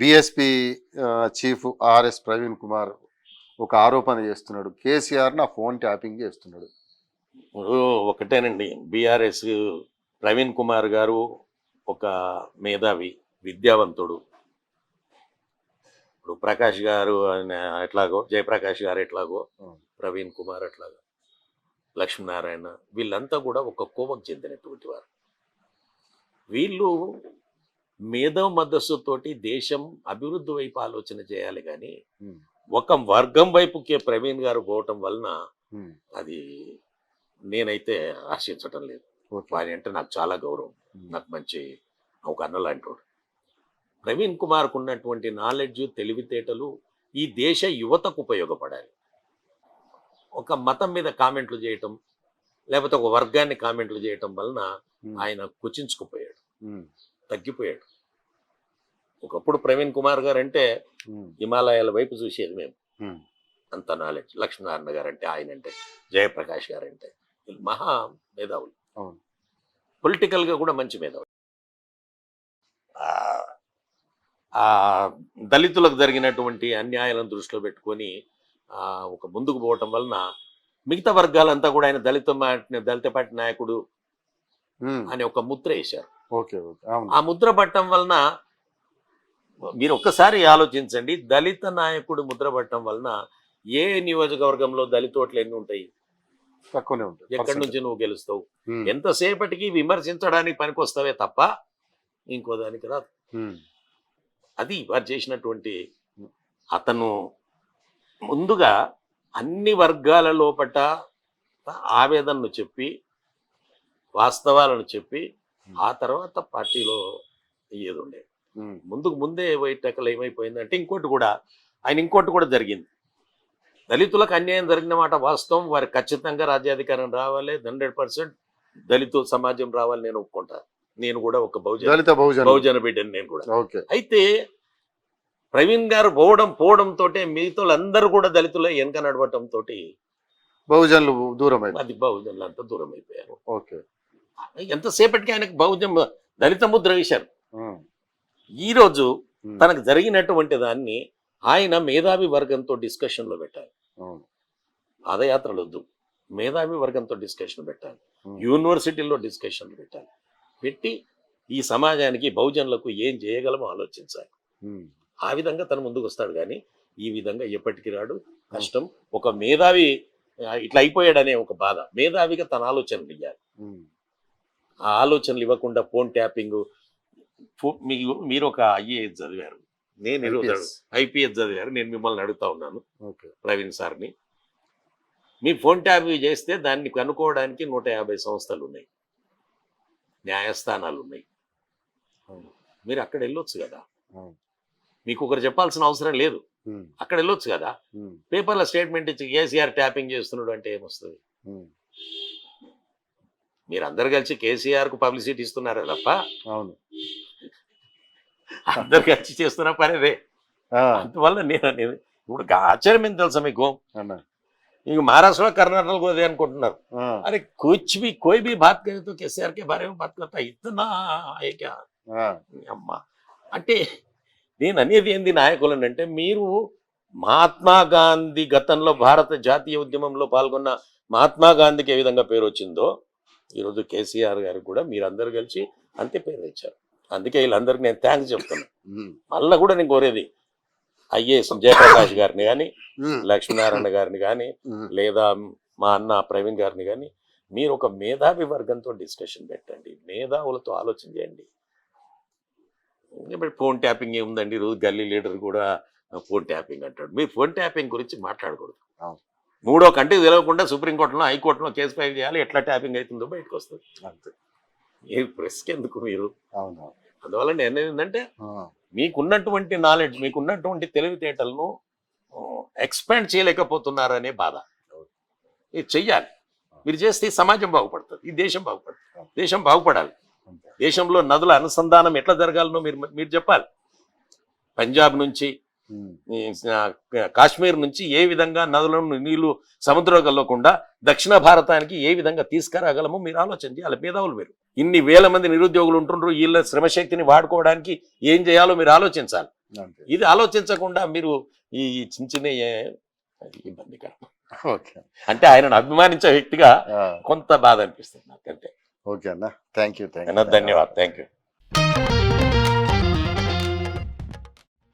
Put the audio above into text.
BSP chief RS Praveen Kumar ఒక ఆరోపణ చేస్తున్నాడు. కేసీఆర్ నా ఫోన్ ట్యాపింగ్ చేస్తున్నాడు. ఇప్పుడు ఒకటేనండి, బీఆర్ఎస్ ప్రవీణ్ కుమార్ గారు ఒక మేధావి, విద్యావంతుడు. ఇప్పుడు ప్రకాష్ గారు ఎట్లాగో, జయప్రకాష్ గారు ఎట్లాగో, ప్రవీణ్ కుమార్ అట్లాగో, లక్ష్మీనారాయణ, వీళ్ళంతా కూడా ఒక కోవకు చెందినటువంటి వారు. వీళ్ళు మేధో మద్దస్తుతోటి దేశం అభివృద్ధి వైపు ఆలోచన చేయాలి కానీ ఒక వర్గం వైపుకే ప్రవీణ్ గారు పోవటం వలన అది నేనైతే ఆశించటం లేదు. వారి అంటే నాకు చాలా గౌరవం, నాకు మంచి ఒక అన్న లాంటి వాడు. ప్రవీణ్ కుమార్కు ఉన్నటువంటి నాలెడ్జ్, తెలివితేటలు ఈ దేశ యువతకు ఉపయోగపడాలి. ఒక మతం మీద కామెంట్లు చేయటం, లేకపోతే ఒక వర్గాన్ని కామెంట్లు చేయటం వలన ఆయన కుచించుకుపోయాడు, తగ్గిపోయాడు. ఒకప్పుడు ప్రవీణ్ కుమార్ గారు అంటే హిమాలయాల వైపు చూసేది మేము, అంత నాలెడ్జ్. లక్ష్మీనారాయణ గారు అంటే, ఆయన అంటే, జయప్రకాష్ గారు అంటే వీళ్ళు మహా మేధావులు, పొలిటికల్గా కూడా మంచి మేధావులు. దళితులకు జరిగినటువంటి అన్యాయాలను దృష్టిలో పెట్టుకొని ఒక ముందుకు పోవటం వలన మిగతా వర్గాలంతా కూడా ఆయన దళిత పార్టీ నాయకుడు అని ఒక ముద్ర వేశారు. ఆ ముద్ర పట్టడం వలన మీరు ఒక్కసారి ఆలోచించండి, దళిత నాయకుడు ముద్ర పట్టడం వలన ఏ నియోజకవర్గంలో దళిత ఓట్లు ఎన్ని ఉంటాయి? తక్కువనే ఉంటాయి. ఎక్కడి నుంచి నువ్వు గెలుస్తావు? ఎంతసేపటికి విమర్శించడానికి పనికొస్తావే తప్ప ఇంకో దానికి రాదు. అది వారు చేసినటువంటి, అతను ముందుగా అన్ని వర్గాల లోపట ఆవేదనను చెప్పి, వాస్తవాలను చెప్పి, ఆ తర్వాత పార్టీలో ఏది ఉండే ముందే వైటెక్కలు ఏమైపోయిందంటే ఇంకోటి కూడా జరిగింది. దళితులకు అన్యాయం జరిగిన మాట వాస్తవం. వారికి ఖచ్చితంగా రాజ్యాధికారం రావాలి, 100% దళిత సమాజం రావాలి, నేను ఒప్పుకుంటాను. నేను కూడా ఒక బహుజన బిడ్డని నేను కూడా. అయితే ప్రవీణ్ గారు పోవడంతో మిగతా అందరూ కూడా దళితుల వెనక నడవటంతో బహుజనులు దూరం అది బహుజనులు అంతా దూరం అయిపోయారు. ఎంతసేపటికి ఆయనకు దళిత ముద్ర వేశారు. ఈరోజు తనకు జరిగినటువంటి దాన్ని ఆయన మేధావి వర్గంతో డిస్కషన్లో పెట్టాలి. పాదయాత్రలు వద్దు, మేధావి వర్గంతో డిస్కషన్ పెట్టాలి, యూనివర్సిటీల్లో డిస్కషన్లు పెట్టాలి. పెట్టి ఈ సమాజానికి, బహుజనులకు ఏం చేయగలమో ఆలోచించాలి. ఆ విధంగా తను ముందుకు వస్తాడు. కానీ ఈ విధంగా ఎప్పటికీ రాడు, కష్టం. ఒక మేధావి ఇట్లా అయిపోయాడనే ఒక బాధ, మేధావిగా తన ఆలోచనలు ఇవ్వాలి. ఆ ఆలోచనలు ఇవ్వకుండా ఫోన్ ట్యాపింగ్. మీరు ఒక ఐఏఎస్ చదివారు, నేను ఐపీఎస్ చదివారు. నేను మిమ్మల్ని అడుగుతా ఉన్నాను, ప్రవీణ్ సార్ని, మీ ఫోన్ ట్యాపింగ్ చేస్తే దాన్ని కనుక్కోవడానికి 150 సంస్థలు ఉన్నాయి, న్యాయస్థానాలు ఉన్నాయి. మీరు అక్కడ వెళ్ళొచ్చు కదా, మీకు ఒకరు చెప్పాల్సిన అవసరం లేదు. అక్కడ వెళ్ళొచ్చు కదా, పేపర్లో స్టేట్మెంట్ ఇచ్చి కేసీఆర్ ట్యాపింగ్ చేస్తున్నాడు అంటే ఏమొస్తుంది? మీరు అందరు కలిసి కేసీఆర్ కు పబ్లిసిటీ ఇస్తున్నారా తప్ప అందరు కలిసి చేస్తున్న పని అదే. అందువల్ల నేను ఇప్పుడు ఆశ్చర్యం ఏం తెలుసా మీకు, ఇంక మహారాష్ట్రలో, కర్ణాటకలో అదే అనుకుంటున్నారు. అరే కోయి భీ బాత్ కరే తో కేసీఆర్ కే బారే మే బాత్ కర్తా, ఇతనా హై క్యా అమ్మా. అంటే నేను అనేది ఏంది నాయకులను అంటే, మీరు మహాత్మా గాంధీ గతంలో భారత జాతీయ ఉద్యమంలో పాల్గొన్న మహాత్మా గాంధీకి ఏ విధంగా పేరు వచ్చిందో, ఈరోజు కేసీఆర్ గారికి కూడా మీరందరూ కలిసి అంతే పేరు ఇచ్చారు. అందుకే వీళ్ళందరికీ నేను థ్యాంక్స్ చెప్తున్నాను. మళ్ళీ కూడా నేను కోరేది, ఐఏఎస్ జయప్రకాష్ గారిని కానీ, లక్ష్మీనారాయణ గారిని కానీ, లేదా మా అన్న ప్రవీణ్ గారిని కానీ, మీరు ఒక మేధావి వర్గంతో డిస్కషన్ పెట్టండి, మేధావులతో ఆలోచన చేయండి. ఫోన్ ట్యాపింగ్ ఏముందండి, రోజు గల్లీ లీడర్ కూడా ఫోన్ ట్యాపింగ్ అంటాడు. మీరు ఫోన్ ట్యాపింగ్ గురించి మాట్లాడకూడదు. మూడో కంటికి తెలియకుండా సుప్రీంకోర్టులో, హైకోర్టులో కేసు ఫైల్ చేయాలి. ఎట్లా ట్యాపింగ్ అవుతుందో బయటకు వస్తుంది. ఏ ప్రెస్కి ఎందుకు మీరు? అందువల్ల నేను ఏంటంటే, మీకున్నటువంటి నాలెడ్జ్, మీకున్నటువంటి తెలివితేటలను ఎక్స్పాండ్ చేయలేకపోతున్నారనే బాధ. ఇది చెయ్యాలి. మీరు చేస్తే ఈ సమాజం బాగుపడుతుంది, ఈ దేశం బాగుపడుతుంది. దేశం బాగుపడాలి. దేశంలో నదుల అనుసంధానం ఎట్లా జరగాలనో మీరు చెప్పాలి. పంజాబ్ నుంచి, కాశ్మీర్ నుంచి ఏ విధంగా నదులను, నీళ్లు సముద్రం కలవకుండా దక్షిణ భారతానికి ఏ విధంగా తీసుకురాగలమో మీరు ఆలోచన చేయాలి. మేధావులు మీరు. ఇన్ని వేల మంది నిరుద్యోగులు ఉంటుండ్రు, వీళ్ళ శ్రమశక్తిని వాడుకోవడానికి ఏం చేయాలో మీరు ఆలోచించాలి. అంతే. ఇది ఆలోచించకుండా మీరు ఈ చిన్న చిన్న ఇబ్బందికరం. ఓకే. అంటే ఆయనను అభిమానించే వ్యక్తిగా ఆ, కొంత బాధ అనిపిస్తుంది నాకంతే. ఓకే అన్న, థ్యాంక్ యూ. ధన్యవాదాలు. Thank you.